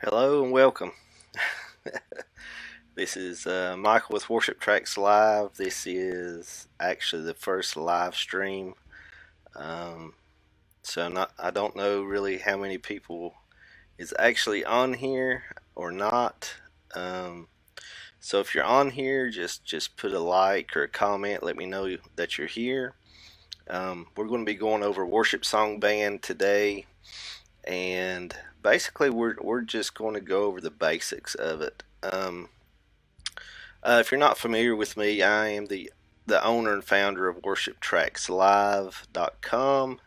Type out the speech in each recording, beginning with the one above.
Hello and welcome. This is Michael with Worshiptracks Live. This is actually the first live stream. Um, I don't know really how many people is actually on here or not. Um, so if you're on here, just put a like or a comment. Let me know that you're here. We're going to be going over Worshipsong Band today, and basically we're just going to go over the basics of it. If you're not familiar with me, I am the owner and founder of Worshiptrackslive.com.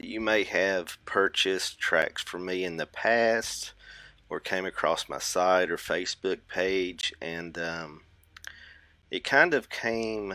You may have purchased tracks from me in the past or came across my site or Facebook page, and it kind of came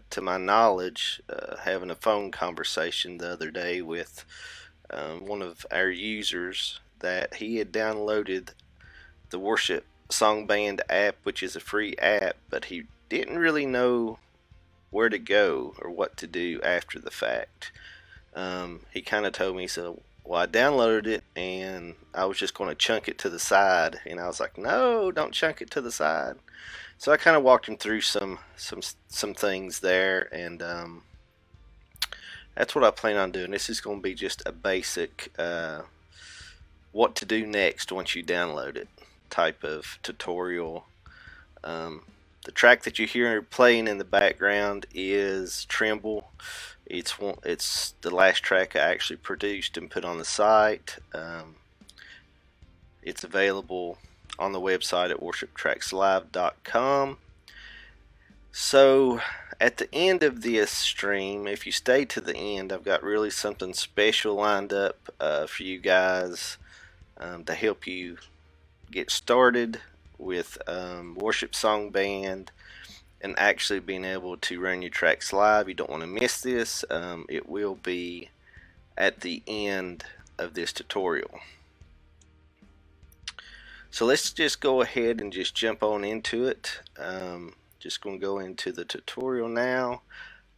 to my knowledge having a phone conversation the other day with one of our users that he had downloaded the Worship Song Band app, which is a free app, but he didn't really know where to go or what to do after the fact. He kind of told me, so, well, I downloaded it and I was just going to chunk it to the side. And I was like, no, don't chunk it to the side. So I kind of walked him through some things there, and that's what I plan on doing. This is going to be just a basic what to do next once you download it type of tutorial. The track that you hear playing in the background is Tremble. It's the last track I actually produced and put on the site. It's available on the website at worshiptrackslive.com. So at the end of this stream, if you stay to the end, I've got really something special lined up for you guys to help you get started with Worshipsong Band and actually being able to run your tracks live. You don't want to miss this. It will be at the end of this tutorial. So let's just go ahead and just jump on into it. Just going to go into the tutorial now.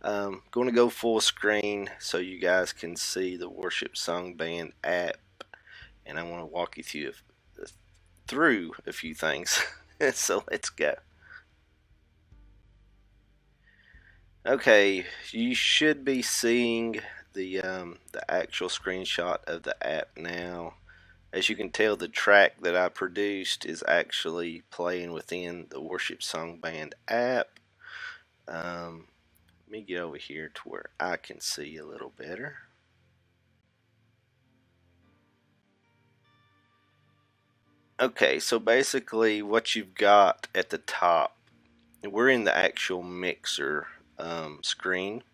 Going to go full screen so you guys can see the Worshipsong Band app, and I want to walk you through a few things. So let's go. Okay, you should be seeing the actual screenshot of the app now. As you can tell, the track that I produced is actually playing within the Worshipsong Band app. Let me get over here to where I can see a little better. Okay, so basically what you've got at the top, we're in the actual mixer screen.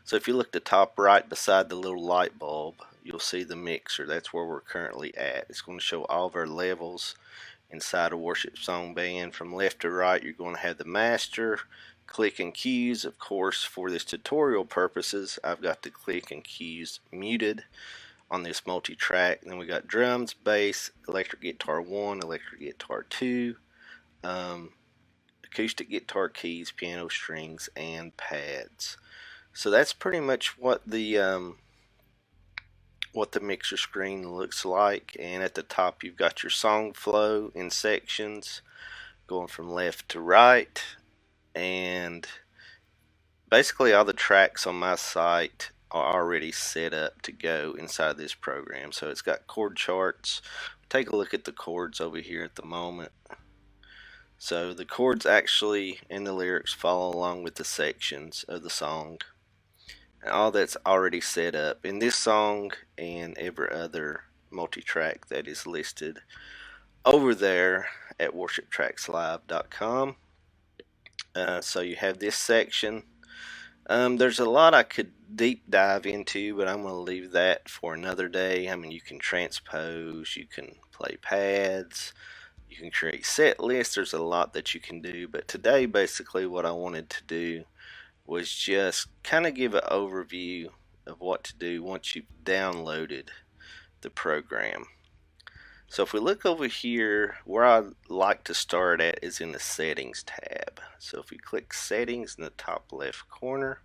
So if you look at the top right beside the little light bulb, you'll see the mixer. That's where we're currently at. It's going to show all of our levels inside a Worshipsong Band. From left to right, you're going to have the master, click and cues. Of course, for this tutorial purposes, I've got the click and cues muted on this multi-track. Then we got drums, bass, electric guitar 1, electric guitar 2, acoustic guitar keys, piano strings, and pads. So that's pretty much what the mixer screen looks like. And at the top, you've got your song flow in sections going from left to right, and basically all the tracks on my site are already set up to go inside this program. So it's got chord charts. Take a look at the chords over here at the moment. So the chords actually in the lyrics follow along with the sections of the song. And all that's already set up in this song and every other multi-track that is listed over there at worshiptrackslive.com. So you have this section. There's a lot I could deep dive into, but I'm going to leave that for another day. I mean, you can transpose, you can play pads, you can create set lists. There's a lot that you can do, but today basically what I wanted to do was just kind of give an overview of what to do once you've downloaded the program. So if we look over here, where I'd like to start at is in the settings tab. So if we click settings in the top left corner,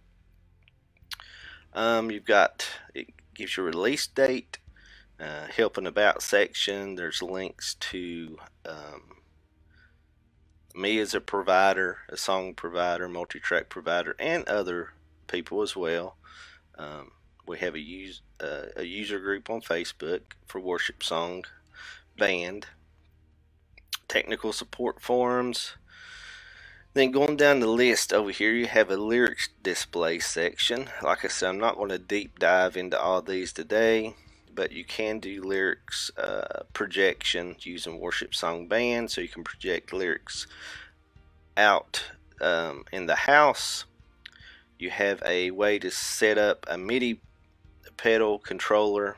it gives you a release date, helping about section, there's links to me as a provider, a song provider, multi-track provider, and other people as well. We have a user group on Facebook for Worshipsong Band, technical support forums. Then going down the list over here, you have a lyrics display section. Like I said, I'm not going to deep dive into all these today, but you can do lyrics projection using Worshipsong Band, so you can project lyrics out in the house. You have a way to set up a MIDI pedal controller,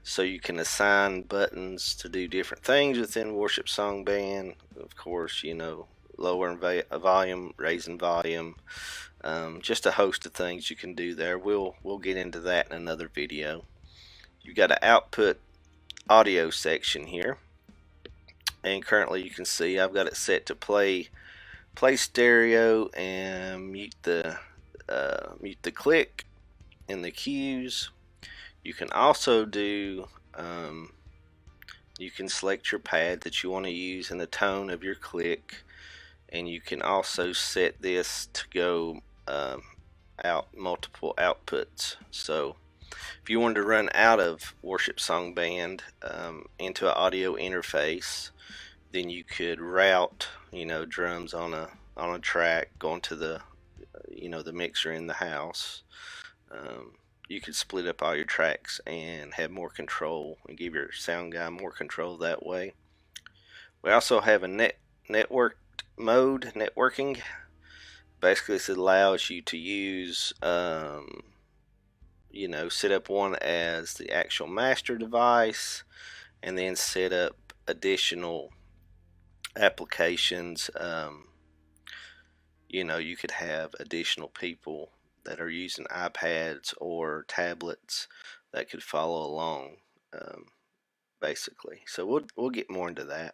so you can assign buttons to do different things within Worshipsong Band. Of course, lowering volume, raising volume, just a host of things you can do there. We'll get into that in another video. You've got an output audio section here, and currently you can see I've got it set to play stereo and mute the click and the cues. You can also do you can select your pad that you want to use and the tone of your click, and you can also set this to go out multiple outputs. So if you wanted to run out of Worshipsong Band into an audio interface, then you could route drums on a track going to the the mixer in the house. You could split up all your tracks and have more control and give your sound guy more control that way. We also have a networking. Basically, this allows you to use set up one as the actual master device, and then set up additional applications. You could have additional people that are using iPads or tablets that could follow along, basically. So we'll get more into that.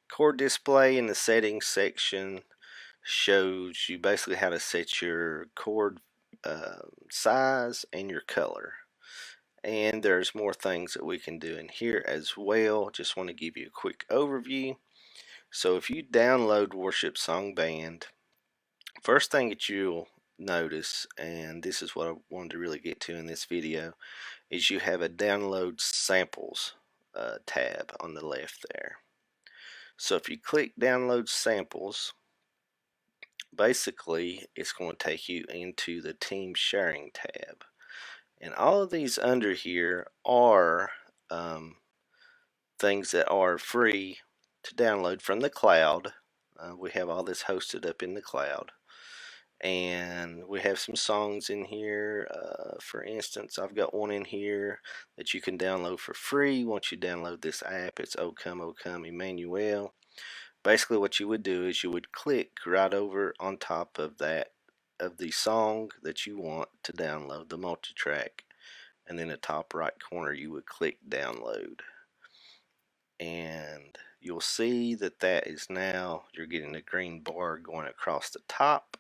Chord display in the settings section shows you basically how to set your chord size and your color. And there's more things that we can do in here as well. Just want to give you a quick overview. So if you download Worshipsong Band, first thing that you'll notice, and this is what I wanted to really get to in this video, is you have a download samples tab on the left there. So if you click download samples, basically it's going to take you into the team sharing tab, and all of these under here are things that are free to download from the cloud. We have all this hosted up in the cloud. And we have some songs in here. For instance, I've got one in here that you can download for free. Once you download this app, it's O Come Emmanuel. Basically what you would do is you would click right over on top of the song that you want to download, the multi-track, and then the top right corner you would click download, and you'll see that is now, you're getting a green bar going across the top,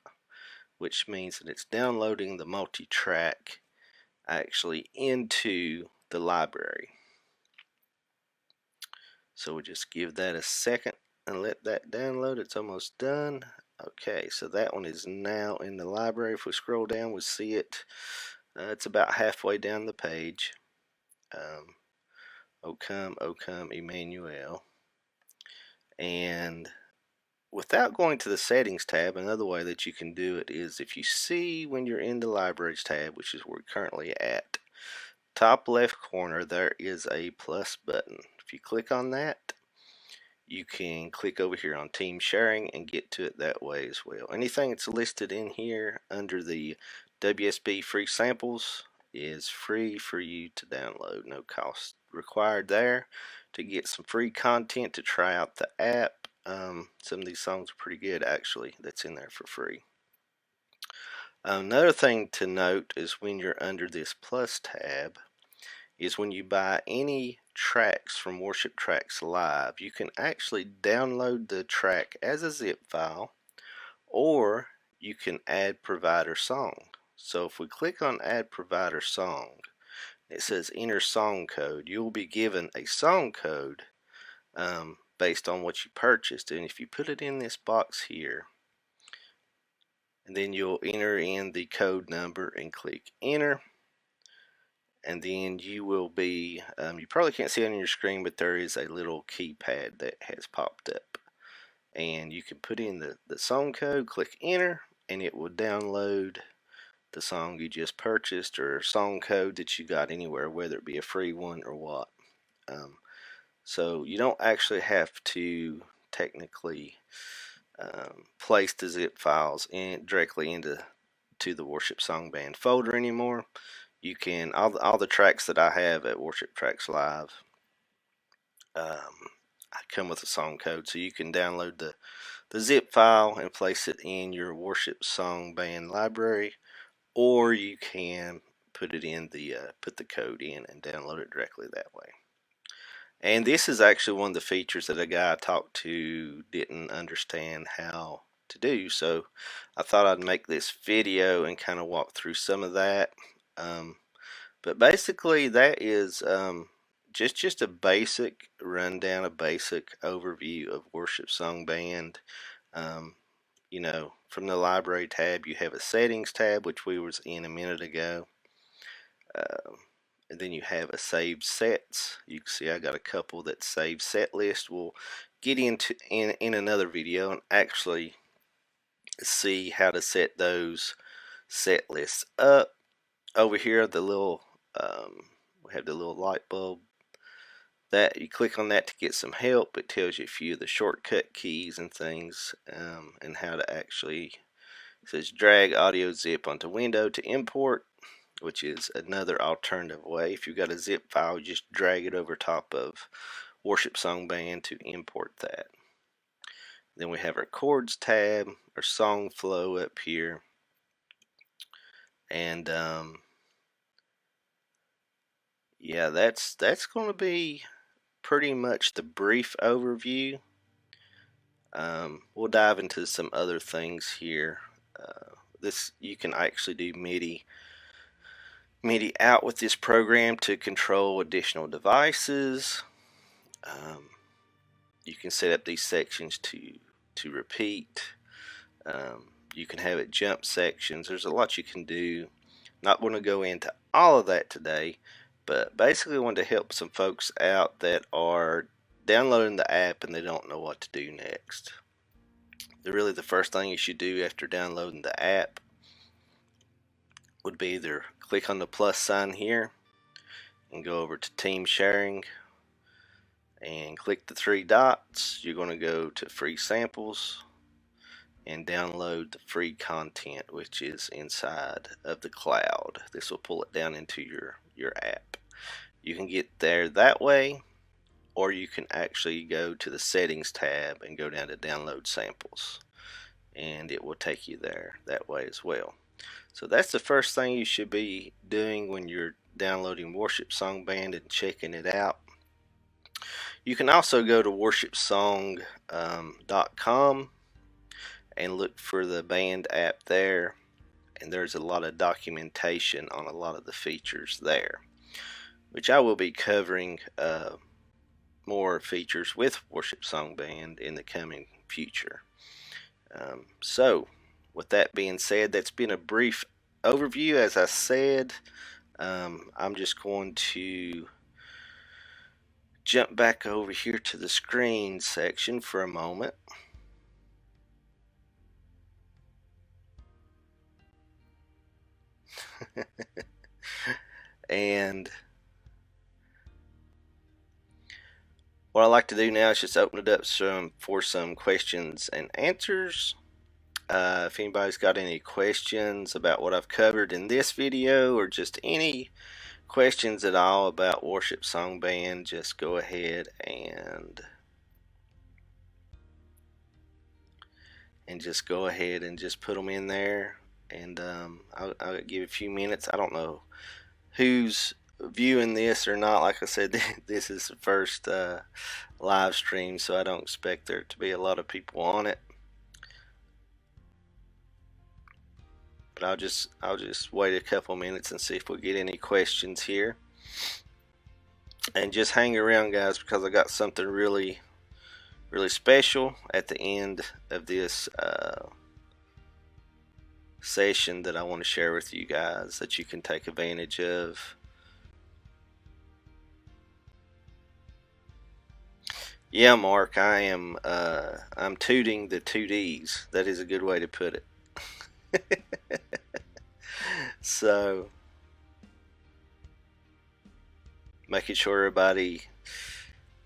which means that it's downloading the multi-track actually into the library. So we'll just give that a second and let that download. It's almost done. Okay, so that one is now in the library. If we scroll down, we'll see it. It's about halfway down the page. O come Emmanuel. And without going to the settings tab, another way that you can do it is if you see when you're in the libraries tab, which is where we're currently at, top left corner there is a plus button. If you click on that, you can click over here on team sharing and get to it that way as well. Anything that's listed in here under the WSB free samples is free for you to download. No cost required there to get some free content to try out the app. Some of these songs are pretty good actually, that's in there for free. Another thing to note is when you're under this plus tab is when you buy any tracks from Worship Tracks Live, you can actually download the track as a zip file, or you can add provider song. So if we click on add provider song, It says enter song code. You'll be given a song code based on what you purchased, and if you put it in this box here, and then you'll enter in the code number and click enter, and then you will be you probably can't see it on your screen, but there is a little keypad that has popped up, and you can put in the song code, click enter, and it will download the song you just purchased or song code that you got anywhere, whether it be a free one or what. So you don't actually have to technically place the zip files directly into the Worshipsong Band folder anymore. You can all the tracks that I have at Worship Tracks Live I come with a song code, so you can download the zip file and place it in your Worshipsong Band library, or you can put it in put the code in and download it directly that way. And this is actually one of the features that a guy I talked to didn't understand how to do, so I thought I'd make this video and kind of walk through some of that. But basically that is just a basic rundown, a basic overview of Worshipsong Band. You know, from the library tab you have a settings tab, which we was in a minute ago. And then you have a saved sets. You can see I got a couple that saved set list. We'll get into in another video and actually see how to set those set lists up. Over here, the little we have the little light bulb. That you click on that to get some help. It tells you a few of the shortcut keys and things, and how to actually. It says drag audio zip onto window to import, which is another alternative way. If you've got a zip file, just drag it over top of Worshipsong Band to import that. Then we have our chords tab, our song flow up here, and yeah, that's going to be pretty much the brief overview. We'll dive into some other things here. This you can actually do MIDI out with this program to control additional devices. You can set up these sections to repeat. You can have it jump sections. There's a lot you can do. Not going to go into all of that today, but basically I wanted to help some folks out that are downloading the app and they don't know what to do next. Really, the first thing you should do after downloading the app would be either click on the plus sign here and go over to team sharing and click the three dots. You're going to go to free samples and download the free content, which is inside of the cloud. This will pull it down into your app. You can get there that way, or you can actually go to the settings tab and go down to download samples, and it will take you there that way as well. So that's the first thing you should be doing when you're downloading Worshipsong Band and checking it out. You can also go to worshipsong.com and look for the band app there, and there's a lot of documentation on a lot of the features there, which I will be covering more features with Worshipsong Band in the coming future. So with that being said, that's been a brief overview. As I said, I'm just going to jump back over here to the screen section for a moment. And what I like to do now is just open it up for some questions and answers. If anybody's got any questions about what I've covered in this video, or just any questions at all about Worshipsong Band, just go ahead and just go ahead and just put them in there, and I'll give a few minutes. I don't know who's viewing this or not. Like I said, this is the first live stream, so I don't expect there to be a lot of people on it. But I'll just wait a couple minutes and see if we get any questions here. And just hang around, guys, because I got something really special at the end of this session that I want to share with you guys that you can take advantage of. Yeah, Mark, I'm tooting the 2Ds. That is a good way to put it. So, making sure everybody,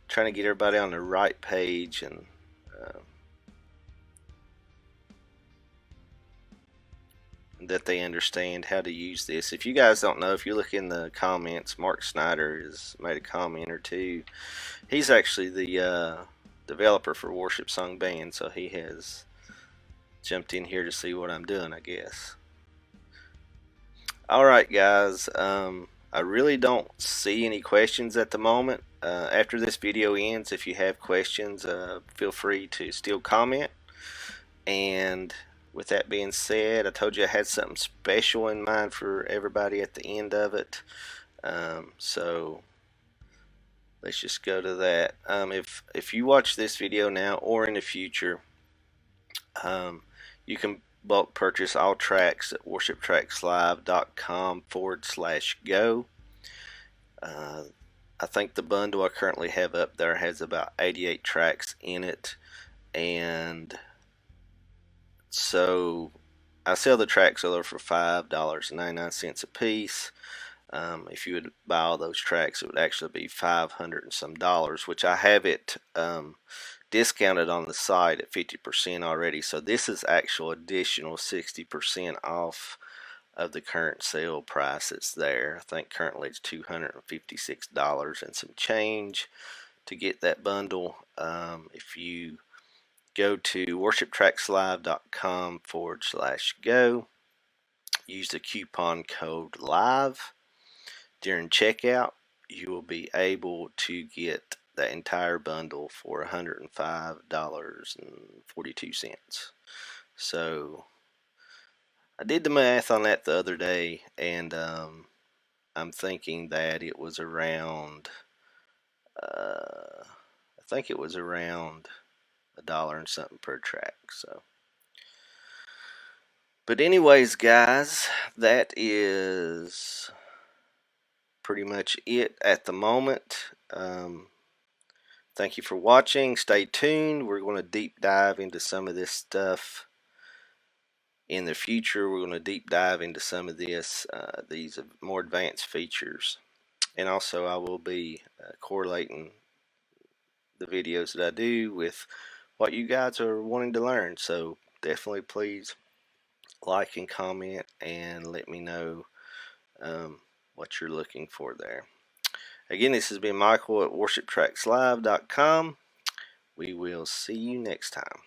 trying to get everybody on the right page, and that they understand how to use this. If you guys don't know, if you look in the comments, Mark Snyder has made a comment or two. He's actually the developer for Worshipsong Band, so he has jumped in here to see what I'm doing, I guess. Alright, guys, I really don't see any questions at the moment. After this video ends, if you have questions, feel free to still comment. And with that being said, I told you I had something special in mind for everybody at the end of it. So let's just go to that. If you watch this video now or in the future, you can bulk purchase all tracks at worshiptrackslive.com/go. I think the bundle I currently have up there has about 88 tracks in it, and so I sell the tracks over for $5.99 a piece. If you would buy all those tracks, it would actually be $500 and some dollars, which I have it discounted on the site at 50% already. So this is actual additional 60% off of the current sale price that's there. I think currently it's $256 and some change to get that bundle. If you go to worshiptrackslive.com/go, use the coupon code LIVE during checkout, you will be able to get the entire bundle for $105.42. So I did the math on that the other day, and I'm thinking that it was around I think it was around $1 and something per track. So, but anyways, guys, that is pretty much it at the moment. Thank you for watching. Stay tuned. We're going to deep dive into some of this stuff in the future. We're going to deep dive into some of these more advanced features, and also I will be correlating the videos that I do with what you guys are wanting to learn. So definitely please like and comment and let me know what you're looking for there. Again, this has been Michael at worshiptrackslive.com. We will see you next time.